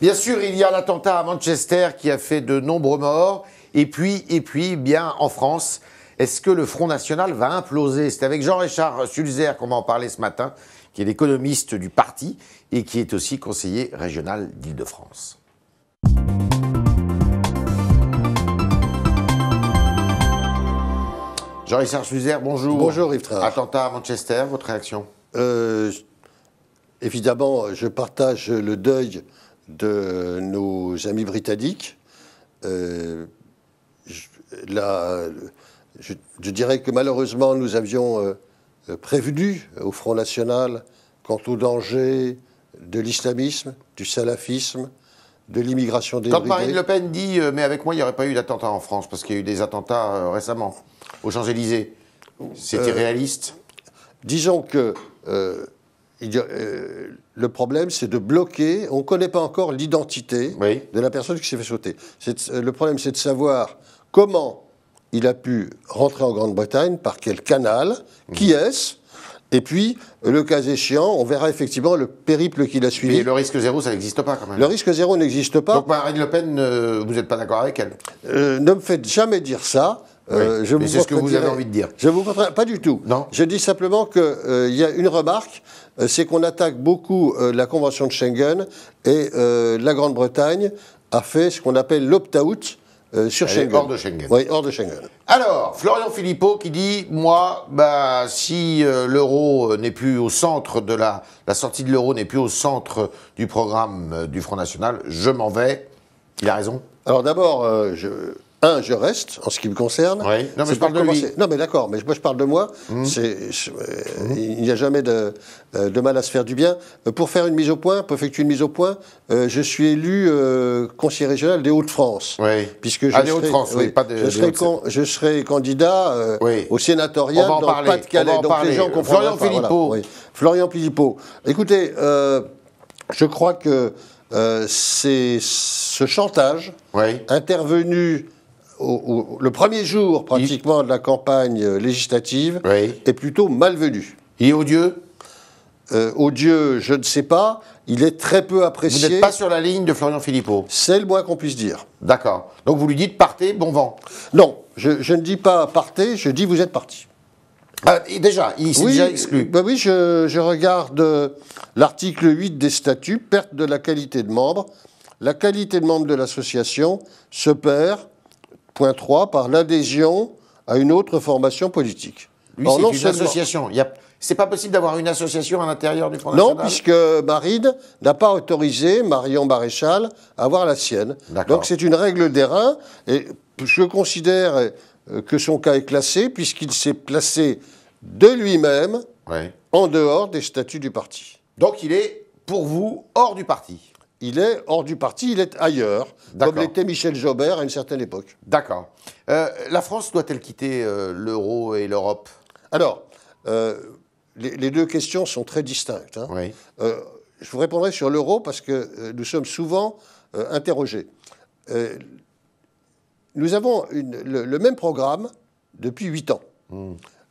Bien sûr, il y a l'attentat à Manchester qui a fait de nombreux morts. Et puis, bien, en France, est-ce que le Front National va imploser? C'est avec Jean-Richard Sulzer qu'on va en parler ce matin, qui est l'économiste du parti et qui est aussi conseiller régional d'Île-de-France. Jean-Richard Sulzer, bonjour. Bonjour Yves Trard. Attentat à Manchester, votre réaction? Évidemment, je partage le deuil de nos amis britanniques. Je dirais que malheureusement, nous avions prévenu au Front National quant au danger de l'islamisme, du salafisme, de l'immigration débridée. Quand Marine Le Pen dit « mais avec moi, il n'y aurait pas eu d'attentat en France », parce qu'il y a eu des attentats récemment, aux Champs-Élysées, c'était réaliste? Disons que le problème, c'est de bloquer. On ne connaît pas encore l'identité de la personne qui s'est fait sauter. Le problème, c'est de savoir comment il a pu rentrer en Grande-Bretagne, par quel canal, qui est-ce. Et puis, le cas échéant, on verra effectivement le périple qu'il a suivi. Mais le risque zéro, ça n'existe pas quand même. Le risque zéro n'existe pas. Donc Marine Le Pen, vous n'êtes pas d'accord avec elle? Ne me faites jamais dire ça. Mais c'est ce que vous avez envie de dire. Je vous comprends pas du tout. Non. Je dis simplement qu'il y a une remarque, c'est qu'on attaque beaucoup la Convention de Schengen et la Grande-Bretagne a fait ce qu'on appelle l'opt-out sur Schengen. Hors de Schengen. Oui, hors de Schengen. Alors, Florian Philippot qui dit, moi, si l'euro n'est plus au centre de la sortie de l'euro n'est plus au centre du programme du Front National, je m'en vais. Il a raison. Alors d'abord, je reste, en ce qui me concerne. Oui. Non, mais je parle de lui. Non, mais d'accord, mais moi je parle de moi. Il n'y a jamais de mal à se faire du bien. Pour faire une mise au point, pour effectuer une mise au point, je suis élu conseiller régional des Hauts-de-France. Oui. Puisque des Hauts-de-France, oui, pas de... Je serai candidat au sénatorial dans le Pas-de-Calais. Donc les gens comprendront pas. Philippot. Voilà, oui. Florian Philippot. Écoutez, je crois que c'est ce chantage intervenu le premier jour, pratiquement, de la campagne législative, est plutôt malvenu. Il est odieux? Odieux, je ne sais pas. Il est très peu apprécié. Vous n'êtes pas sur la ligne de Florian Philippot? C'est le moins qu'on puisse dire. D'accord. Donc vous lui dites partez, bon vent? Non, je ne dis pas partez, je dis vous êtes parti. Déjà, il s'est déjà exclu. Oui, je regarde l'article 8 des statuts, perte de la qualité de membre. La qualité de membre de l'association se perd, point 3, par l'adhésion à une autre formation politique. Lui, c'est une association. C'est pas possible d'avoir une association à l'intérieur du Front National? Non, puisque Marine n'a pas autorisé Marion Maréchal à avoir la sienne. Donc c'est une règle d'airain, et je considère que son cas est classé, puisqu'il s'est placé de lui-même en dehors des statuts du parti. Donc il est, pour vous, hors du parti? Il est hors du parti, il est ailleurs, comme l'était Michel Jobert à une certaine époque. D'accord. La France doit-elle quitter l'euro et l'Europe? Alors, les deux questions sont très distinctes. Je vous répondrai sur l'euro parce que nous sommes souvent interrogés. Nous avons le même programme depuis 8 ans.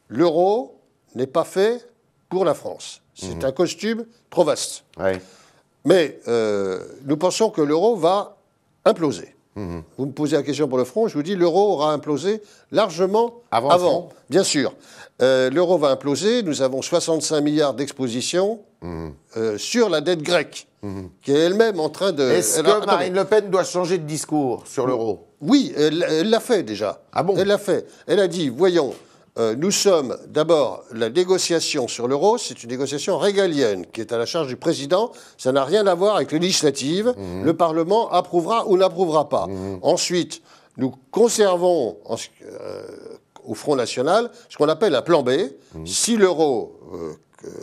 L'euro n'est pas fait pour la France. C'est un costume trop vaste. Mais nous pensons que l'euro va imploser. Vous me posez la question pour le front, je vous dis l'euro aura implosé largement avant. Bien sûr. L'euro va imploser, nous avons 65 milliards d'expositions sur la dette grecque, qui est elle-même en train de... Est-ce que Marine Le Pen doit changer de discours sur l'euro? Oui, elle l'a fait déjà. Ah bon? Elle l'a fait. Elle a dit, voyons, nous sommes d'abord, la négociation sur l'euro, c'est une négociation régalienne qui est à la charge du président. Ça n'a rien à voir avec les législatives. Le Parlement approuvera ou n'approuvera pas. Ensuite, nous conservons au Front National ce qu'on appelle un plan B. Si l'euro,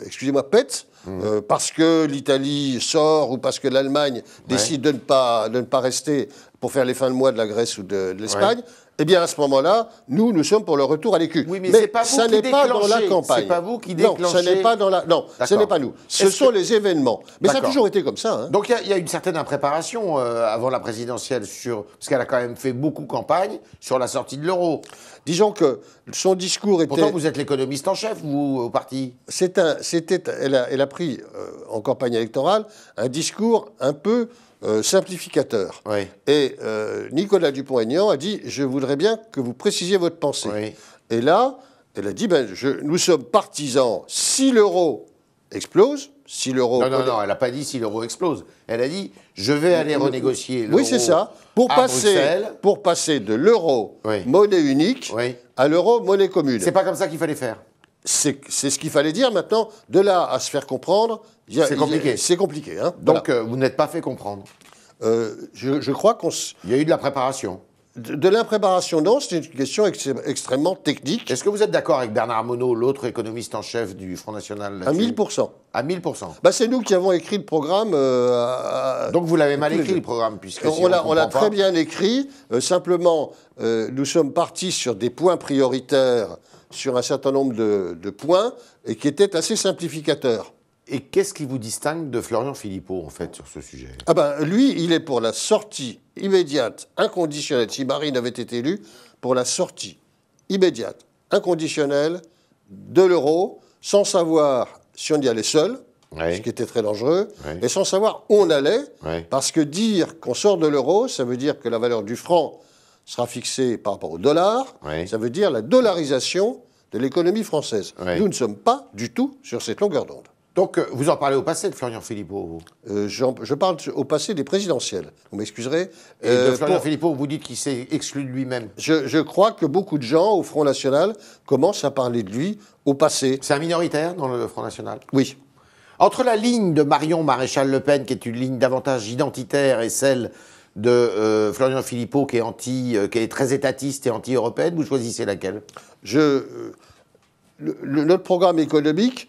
excusez-moi, pète, parce que l'Italie sort ou parce que l'Allemagne décide de ne pas rester pour faire les fins de mois de la Grèce ou de l'Espagne, eh bien, à ce moment-là, nous sommes pour le retour à l'écu. Oui, mais ça n'est pas dans la campagne. C'est pas vous qui déclenchez. Non, ce n'est pas dans la... Non, ce n'est pas nous. Ce sont les événements. Mais ça a toujours été comme ça. Donc, il y a une certaine impréparation avant la présidentielle, parce qu'elle a quand même fait beaucoup campagne sur la sortie de l'euro. Disons que son discours était... Pourtant, vous êtes l'économiste en chef, vous, au parti. Elle a pris, en campagne électorale, un discours un peu simplificateur. Oui. Et Nicolas Dupont-Aignan a dit « Je voudrais bien que vous précisiez votre pensée Oui. ». Et là, elle a dit nous sommes partisans, si l'euro explose, si l'euro... Non, elle n'a pas dit si l'euro explose. Elle a dit je vais aller renégocier l'euro. Oui, c'est ça. Pour passer de l'euro, Oui. monnaie unique, Oui. à l'euro, monnaie commune. C'est pas comme ça qu'il fallait faire. C'est ce qu'il fallait dire maintenant. De là à se faire comprendre, C'est compliqué. C'est compliqué. Hein. Donc vous n'êtes pas fait comprendre. Je crois qu'on... Il y a eu de la préparation. De l'impréparation, non, c'est une question extrêmement technique. Est-ce que vous êtes d'accord avec Bernard Monod, l'autre économiste en chef du Front National À 1000%. À 1000%. C'est nous qui avons écrit le programme. Donc vous l'avez mal écrit, le programme, puisque on l'a très bien écrit. Simplement, nous sommes partis sur des points prioritaires, sur un certain nombre de points, et qui étaient assez simplificateurs. Et qu'est-ce qui vous distingue de Florian Philippot, en fait, sur ce sujet? Lui, il est pour la sortie immédiate, inconditionnelle, si Marine avait été élue, pour la sortie immédiate, inconditionnelle de l'euro, sans savoir si on y allait seul, Oui. ce qui était très dangereux, Oui. et sans savoir où on allait, Oui. parce que dire qu'on sort de l'euro, ça veut dire que la valeur du franc sera fixée par rapport au dollar, Oui. ça veut dire la dollarisation de l'économie française. Oui. Nous ne sommes pas du tout sur cette longueur d'onde. Donc vous en parlez au passé de Florian Philippot, vous. Je parle au passé des présidentielles. Vous m'excuserez. Et de Florian Philippot, vous dites qu'il s'est exclu de lui-même. Je crois que beaucoup de gens au Front National commencent à parler de lui au passé. C'est un minoritaire dans le Front National? Oui. Entre la ligne de Marion Maréchal Le Pen, qui est une ligne davantage identitaire, et celle de Florian Philippot, qui est très étatiste et anti-européenne, vous choisissez laquelle? Notre programme économique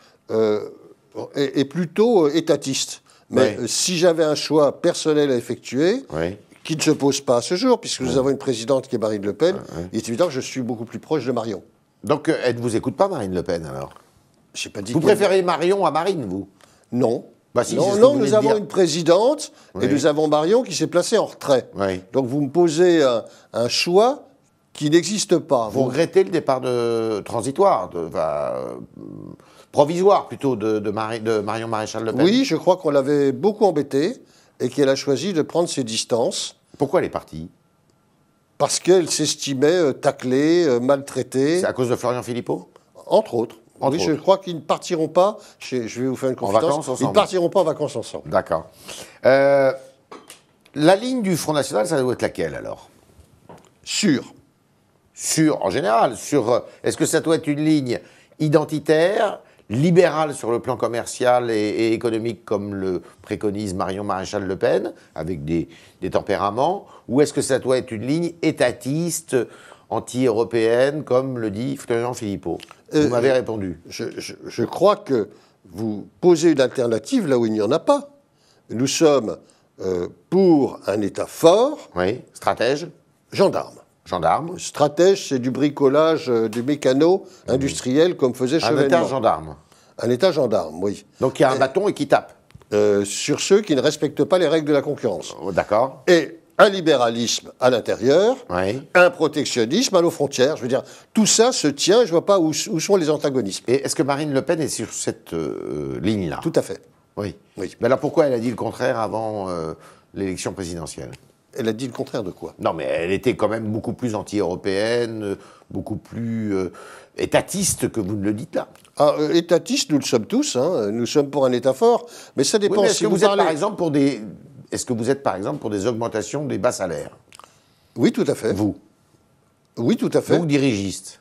est plutôt étatiste. Mais Oui. si j'avais un choix personnel à effectuer, Oui. qui ne se pose pas à ce jour, puisque nous avons une présidente qui est Marine Le Pen, il est évident que je suis beaucoup plus proche de Marion. Donc elle ne vous écoute pas, Marine Le Pen, alors? J'ai pas dit Vous préférez Marion à Marine, vous? Non. Bah si, c'est non, ce que non, vous venez nous de avons dire. une présidente et nous avons Marion qui s'est placée en retrait. Oui. Donc vous me posez un choix qui n'existe pas. Vous regrettez le départ transitoire, provisoire plutôt, de Marion Maréchal Le Pen? Oui, je crois qu'on l'avait beaucoup embêtée et qu'elle a choisi de prendre ses distances. Pourquoi elle est partie? Parce qu'elle s'estimait taclée, maltraitée. C'est à cause de Florian Philippot? Entre autres. Entre Je crois qu'ils ne partiront pas, je vais vous faire une confidence, vacances ensemble. ils ne partiront pas en vacances ensemble. D'accord. La ligne du Front National, ça doit être laquelle, alors? En général, est-ce que ça doit être une ligne identitaire, libérale sur le plan commercial et économique, comme le préconise Marion Maréchal Le Pen, avec des tempéraments, ou est-ce que ça doit être une ligne étatiste, anti-européenne, comme le dit Florian Philippot? Vous m'avez répondu. Je crois que vous posez une alternative là où il n'y en a pas. Nous sommes pour un État fort. Oui. Stratège? Gendarme. Gendarme? Stratège, c'est du bricolage, du mécano industriel comme faisait Chevènement. Un État gendarme. Un État gendarme, oui. Donc il y a un bâton et qui tape. Sur ceux qui ne respectent pas les règles de la concurrence. Oh, d'accord. Et un libéralisme à l'intérieur, Oui. un protectionnisme à nos frontières. Je veux dire, tout ça se tient, je ne vois pas où sont les antagonismes. Et est-ce que Marine Le Pen est sur cette ligne-là? Tout à fait. Oui. Oui. Mais alors pourquoi elle a dit le contraire avant l'élection présidentielle? Elle a dit le contraire de quoi? Non, mais elle était quand même beaucoup plus anti-européenne, beaucoup plus étatiste que vous ne le dites là. Étatistes, nous le sommes tous. Hein. Nous sommes pour un État fort. Mais ça dépend Oui, mais est-ce si que vous vous êtes parlez... par exemple pour des... Est-ce que vous êtes par exemple pour des augmentations des bas salaires? Oui, tout à fait. Vous? Oui, tout à fait. Vous, dirigiste?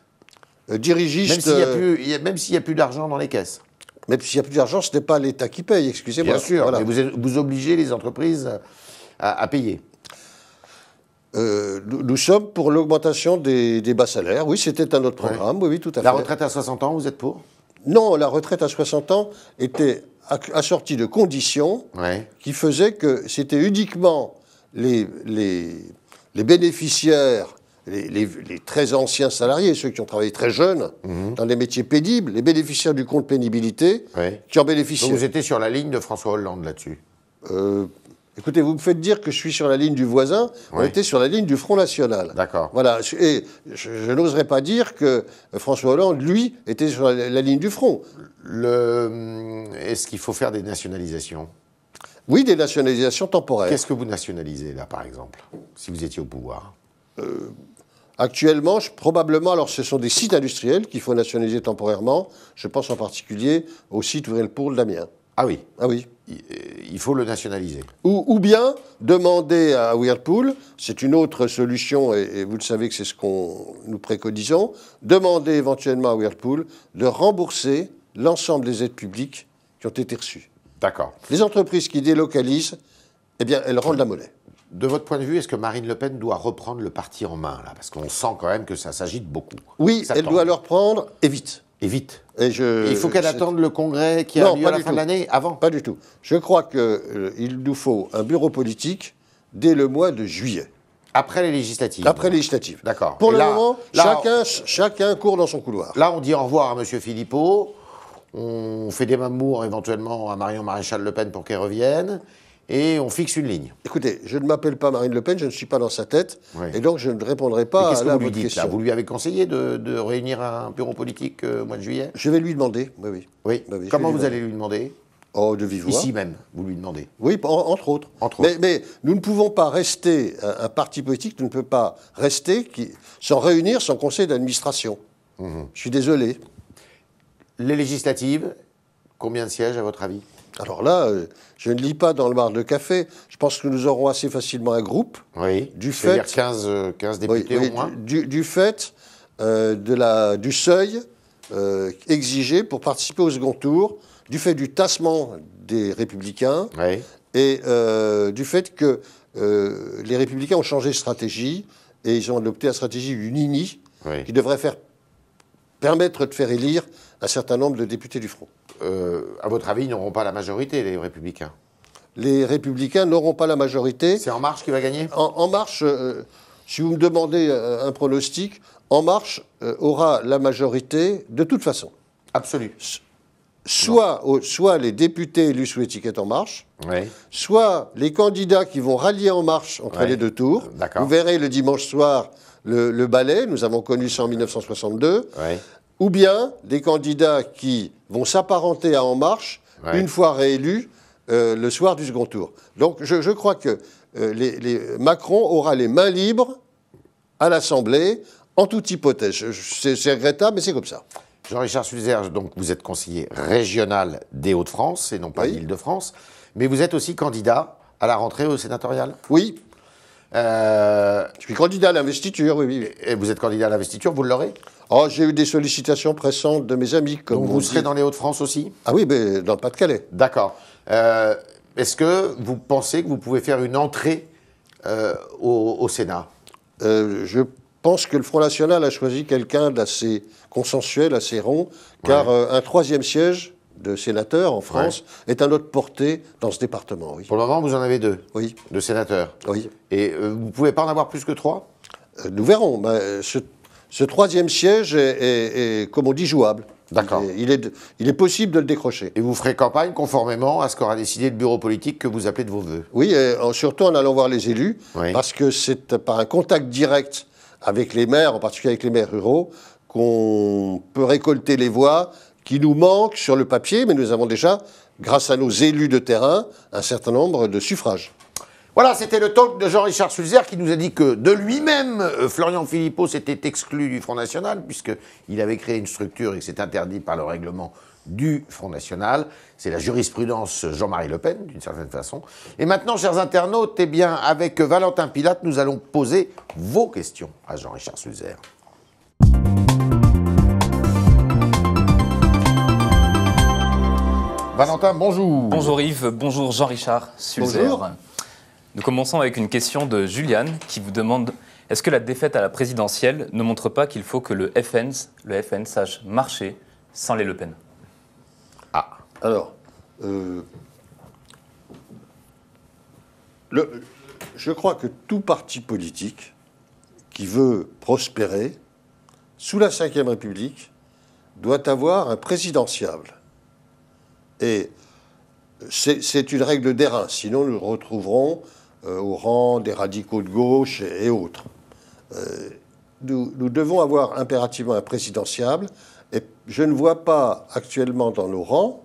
Dirigiste... Même s'il n'y a plus d'argent dans les caisses? Même s'il n'y a plus d'argent, ce n'est pas l'État qui paye, excusez-moi. Bien sûr, Voilà. mais vous obligez les entreprises à payer. Nous sommes pour l'augmentation des bas salaires. Oui, c'était un autre programme. Oui, tout à fait. La retraite à 60 ans, vous êtes pour? Non, la retraite à 60 ans était assortie de conditions qui faisaient que c'était uniquement les bénéficiaires, les très anciens salariés, ceux qui ont travaillé très jeunes, dans des métiers pénibles, les bénéficiaires du compte pénibilité, qui en bénéficiaient. Donc vous étiez sur la ligne de François Hollande là-dessus? Écoutez, vous me faites dire que je suis sur la ligne du voisin, on était sur la ligne du Front National. D'accord. Voilà, et je n'oserais pas dire que François Hollande, lui, était sur la ligne du Front. Est-ce qu'il faut faire des nationalisations? Oui, des nationalisations temporaires. Qu'est-ce que vous nationalisez, là, par exemple, si vous étiez au pouvoir? Actuellement, probablement, alors ce sont des sites industriels qu'il faut nationaliser temporairement. Je pense en particulier au site Whirlpool d'Amiens. Ah oui. Ah oui. Il faut le nationaliser. Ou bien demander à Whirlpool, c'est une autre solution, et vous le savez que c'est ce qu'on nous préconisons, demander éventuellement à Whirlpool de rembourser l'ensemble des aides publiques qui ont été reçues. D'accord. Les entreprises qui délocalisent, eh bien, elles rendent la monnaie. De votre point de vue, est-ce que Marine Le Pen doit reprendre le parti en main, là? Parce qu'on sent quand même que ça s'agite beaucoup. Oui, elle doit le reprendre, et vite. Et vite. Et il faut qu'elle attende le congrès qui a lieu à la fin de l'année, avant? Pas du tout. Je crois qu'il nous faut un bureau politique dès le mois de juillet. Après les législatives? Après les législatives. D'accord. Pour le moment, chacun court dans son couloir. Là, on dit au revoir à M. Philippot. On fait des mamours éventuellement à Marion Maréchal Le Pen pour qu'elle revienne. Et on fixe une ligne. Écoutez, je ne m'appelle pas Marine Le Pen, je ne suis pas dans sa tête, oui. Et donc je ne répondrai pas à votre question. Vous lui avez conseillé de réunir un bureau politique au mois de juillet? Je vais lui demander, oui. Oui. Comment vous allez lui demander? Oh, de vive voix. Ici même, vous lui demandez? Oui, entre autres. Mais nous ne pouvons pas rester, un parti politique ne peut pas rester sans réunir son conseil d'administration. Je suis désolé. Les législatives, combien de sièges à votre avis? Alors là, je ne lis pas dans le bar de café. Je pense que nous aurons assez facilement un groupe. Oui, c'est-à-dire 15 députés au moins. Du fait du seuil exigé pour participer au second tour, du fait du tassement des Républicains, et du fait que les Républicains ont changé de stratégie, et ils ont adopté la stratégie du Nini, qui devrait permettre de faire élire un certain nombre de députés du Front. À votre avis, ils n'auront pas la majorité, les Républicains? Les Républicains n'auront pas la majorité. C'est En Marche qui va gagner? En Marche, si vous me demandez un pronostic, En Marche aura la majorité de toute façon. Absolue. Soit les députés élus sous l'étiquette En Marche, soit les candidats qui vont rallier En Marche entre les deux tours. Vous verrez le dimanche soir le ballet, nous avons connu ça en 1962. Ou bien des candidats qui vont s'apparenter à En Marche une fois réélus le soir du second tour. Donc je crois que Macron aura les mains libres à l'Assemblée, en toute hypothèse. C'est regrettable, mais c'est comme ça. Jean-Richard Sulzer, donc vous êtes conseiller régional des Hauts-de-France et non pas l'Île-de-France, mais vous êtes aussi candidat à la rentrée au sénatorial? Oui. Je suis candidat à l'investiture, oui. Et vous êtes candidat à l'investiture, vous l'aurez? Oh, j'ai eu des sollicitations pressantes de mes amis. Donc vous serez dans les Hauts-de-France aussi? Ah oui, mais dans le Pas-de-Calais. D'accord. Est-ce que vous pensez que vous pouvez faire une entrée au Sénat? Je pense que le Front National a choisi quelqu'un d'assez consensuel, assez rond, car un troisième siège de sénateur en France est à notre portée dans ce département. Oui. Pour le moment, vous en avez 2 de sénateurs. Oui. Et vous ne pouvez pas en avoir plus que 3? Nous verrons. Ce troisième siège est, comme on dit, jouable. D'accord. Il est possible de le décrocher. Et vous ferez campagne conformément à ce qu'aura décidé le bureau politique que vous appelez de vos voeux? Oui, et surtout en allant voir les élus, parce que c'est par un contact direct avec les maires, en particulier avec les maires ruraux, qu'on peut récolter les voix qui nous manquent sur le papier, mais nous avons déjà, grâce à nos élus de terrain, un certain nombre de suffrages. Voilà, c'était le talk de Jean-Richard Sulzer qui nous a dit que de lui-même, Florian Philippot s'était exclu du Front National puisqu'il avait créé une structure et que c'est interdit par le règlement du Front National. C'est la jurisprudence Jean-Marie Le Pen, d'une certaine façon. Et maintenant, chers internautes, eh bien, avec Valentin Pilate, nous allons poser vos questions à Jean-Richard Sulzer. Valentin, bonjour. Bonjour Yves, bonjour Jean-Richard Sulzer. Bonjour. Nous commençons avec une question de Juliane qui vous demande: est-ce que la défaite à la présidentielle ne montre pas qu'il faut que le FN sache marcher sans les Le Pen? Ah, alors, je crois que tout parti politique qui veut prospérer sous la Ve République doit avoir un présidentiable. Et c'est une règle d'airain, sinon nous nous retrouverons au rang des radicaux de gauche et autres. Nous devons avoir impérativement un présidentiable, et je ne vois pas actuellement dans nos rangs,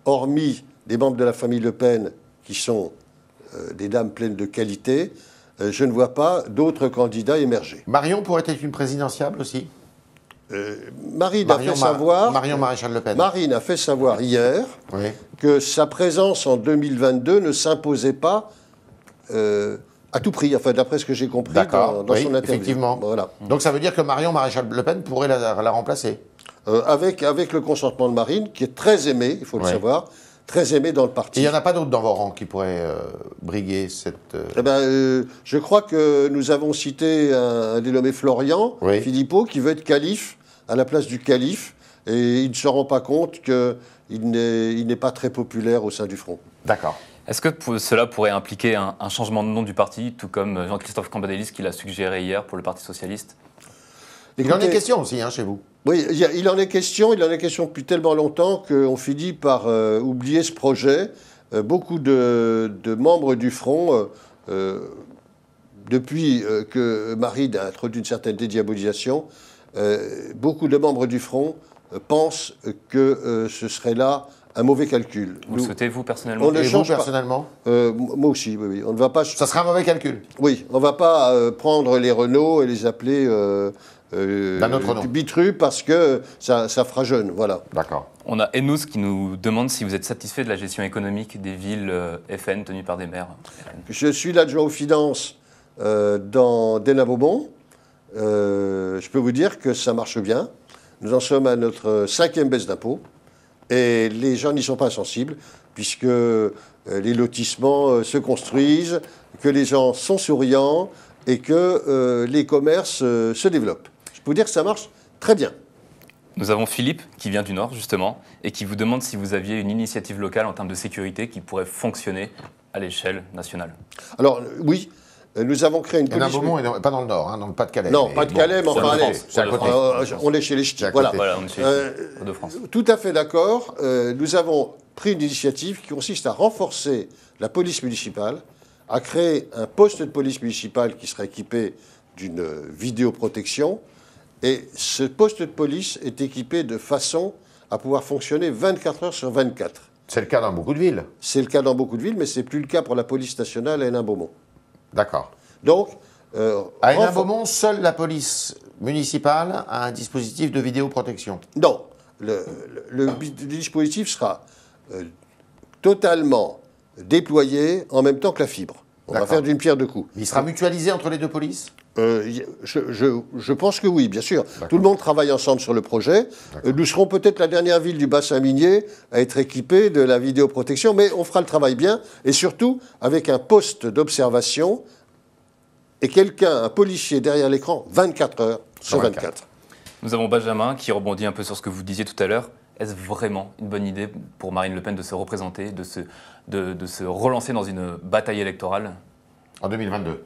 hormis des membres de la famille Le Pen qui sont des dames pleines de qualité, je ne vois pas d'autres candidats émerger. Marion pourrait être une présidentiable aussi. Marine a fait savoir. Marion Maréchal Le Pen. Marine a fait savoir hier que sa présence en 2022 ne s'imposait pas à tout prix, enfin d'après ce que j'ai compris dans son interview. Effectivement. Voilà. Donc ça veut dire que Marion Maréchal Le Pen pourrait la remplacer. Avec le consentement de Marine, qui est très aimé, il faut le savoir, très aimé dans le parti. Et il n'y en a pas d'autres dans vos rangs qui pourraient briguer cette... je crois que nous avons cité un dénommé Florian Philippot, qui veut être calife à la place du calife, et il ne se rend pas compte qu'il n'est pas très populaire au sein du Front. D'accord. Est-ce que cela pourrait impliquer un changement de nom du parti, tout comme Jean-Christophe Cambadélis qui l'a suggéré hier pour le Parti socialiste? Il en est question aussi, chez vous. Oui, il en est question depuis tellement longtemps qu'on finit par oublier ce projet. Beaucoup de membres du Front, depuis que Marine a introduit une certaine dédiabolisation, beaucoup de membres du Front pensent que ce serait là un mauvais calcul. Vous le souhaitez, vous, personnellement? Et vous, personnellement? Moi aussi, oui. On ne va pas... Ça sera un mauvais calcul? Oui, on ne va pas prendre les Renault et les appeler d'un autre nom. Du Bitru parce que ça fera jeune, voilà. D'accord. On a Enous qui nous demande si vous êtes satisfait de la gestion économique des villes FN tenues par des maires. Je suis l'adjoint aux finances dans Denain-Beaumont. Je peux vous dire que ça marche bien. Nous en sommes à notre 5e baisse d'impôts. Et les gens n'y sont pas sensibles, puisque les lotissements se construisent, que les gens sont souriants et que les commerces se développent. Je peux vous dire que ça marche très bien. Nous avons Philippe, qui vient du Nord, justement, et qui vous demande si vous aviez une initiative locale en termes de sécurité qui pourrait fonctionner à l'échelle nationale. Alors, oui. Nous avons créé une police... Beaumont et pas dans le Nord, dans le Pas-de-Calais. Non, Pas-de-Calais, mais enfin, c'est à côté. On est chez les Ch'tis. Voilà, on est chez de France. Tout à fait d'accord. Nous avons pris une initiative qui consiste à renforcer la police municipale, à créer un poste de police municipale qui serait équipé d'une vidéoprotection. Et ce poste de police est équipé de façon à pouvoir fonctionner 24 heures sur 24. C'est le cas dans beaucoup de villes. C'est le cas dans beaucoup de villes, mais ce n'est plus le cas pour la police nationale à Hénin-Beaumont. D'accord. Donc, à Hénin-Beaumont, seule la police municipale a un dispositif de vidéoprotection. Non, le dispositif sera totalement déployé en même temps que la fibre. On va faire d'une pierre deux coups. Il sera mutualisé entre les deux polices? Je pense que oui, bien sûr. Tout le monde travaille ensemble sur le projet. Nous serons peut-être la dernière ville du bassin minier à être équipée de la vidéoprotection, mais on fera le travail bien, et surtout avec un poste d'observation et quelqu'un, un policier derrière l'écran, 24 heures sur 24. Nous avons Benjamin qui rebondit un peu sur ce que vous disiez tout à l'heure. Est-ce vraiment une bonne idée pour Marine Le Pen de se représenter, de se relancer dans une bataille électorale? En 2022.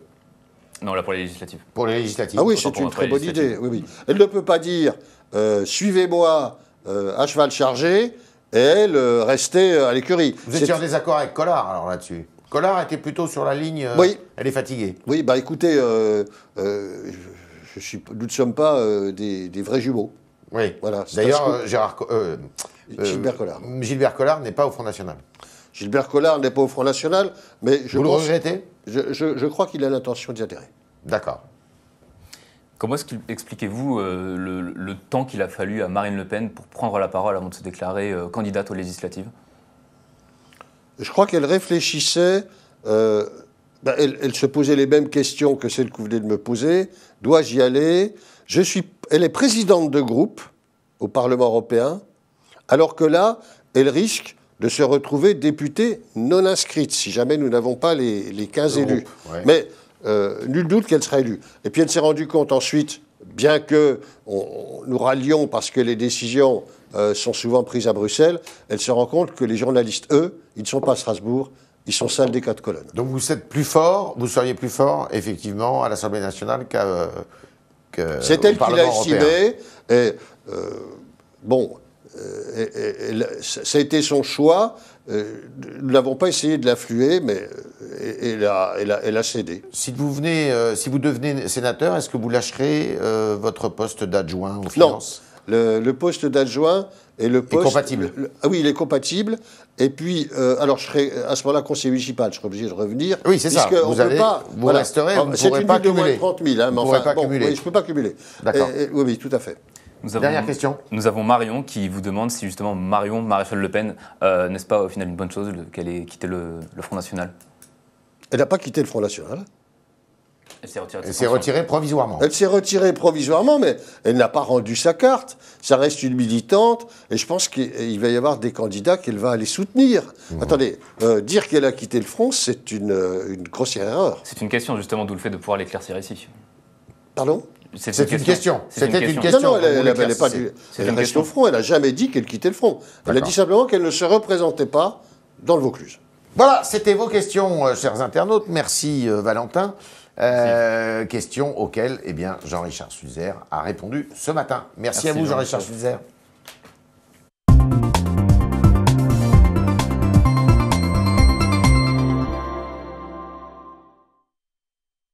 Non, là, pour les législatives. Pour les législatives. Ah oui, c'est une très bonne idée. Oui, oui. Elle ne peut pas dire suivez-moi à cheval chargé et elle rester à l'écurie. Vous étiez en désaccord avec Collard, alors, là-dessus? Collard était plutôt sur la ligne oui. Elle est fatiguée. Oui, bah écoutez, nous ne sommes pas des vrais jumeaux. Oui. Voilà, d'ailleurs, Gilbert Collard. Gilbert Collard n'est pas au Front National. Gilbert Collard n'est pas au Front National, mais vous le regrettez? Je crois qu'il a l'intention d'y adhérer. D'accord. Comment expliquez-vous le temps qu'il a fallu à Marine Le Pen pour prendre la parole avant de se déclarer candidate aux législatives? Je crois qu'elle réfléchissait, elle se posait les mêmes questions que celles que vous venez de me poser. Dois-je y aller? Elle est présidente de groupe au Parlement européen, alors que là, elle risque de se retrouver députée non inscrite, si jamais nous n'avons pas les 15 élus. Ouais. Mais nul doute qu'elle sera élue. Et puis elle s'est rendue compte ensuite, bien que nous rallions parce que les décisions sont souvent prises à Bruxelles, elle se rend compte que les journalistes, eux, ils ne sont pas à Strasbourg, ils sont salles des 4 colonnes. Donc vous seriez plus fort, effectivement, à l'Assemblée nationale qu'à c'est elle qui l'a estimé. Et, ça a été son choix. Nous n'avons pas essayé de l'influer, mais elle a cédé. Si vous devenez sénateur, est-ce que vous lâcherez votre poste d'adjoint aux finances? le poste d'adjoint et le poste... compatible. Ah oui, il est compatible. Et puis, alors je serai à ce moment-là conseiller municipal, je serai obligé de revenir. Oui, c'est ça. Puisque Vous resterez, vous ne pourrez pas C'est une ville de moins de cumuler. 30 000, hein, mais Vous ne pourrez enfin, pas bon, cumuler. oui, je ne peux pas cumuler. D'accord. Oui, tout à fait. Dernière question. Nous avons Marion qui vous demande si justement Marion Maréchal Le Pen, n'est-ce pas au final une bonne chose qu'elle ait quitté le Front National? Elle n'a pas quitté le Front National. Elle s'est retirée de Elle ses s'est fonctions. retirée provisoirement. Elle s'est retirée provisoirement, mais elle n'a pas rendu sa carte. Ça reste une militante, et je pense qu'il va y avoir des candidats qu'elle va aller soutenir. Attendez, dire qu'elle a quitté le Front, c'est une grossière erreur. C'est une question justement, d'où le fait de pouvoir l'éclaircir ici. Pardon? C'est une question. C'était une question. Non, elle Vous est pas l'éclaircissez. elle une reste question. au front. Elle n'a jamais dit qu'elle quittait le front. Elle a D'accord. dit simplement qu'elle ne se représentait pas dans le Vaucluse. Voilà, c'était vos questions, chers internautes. Merci, Valentin. Questions auxquelles, Jean-Richard Sulzer a répondu ce matin. Merci à vous, Merci, Jean-Richard Jean-Richard. Sulzer.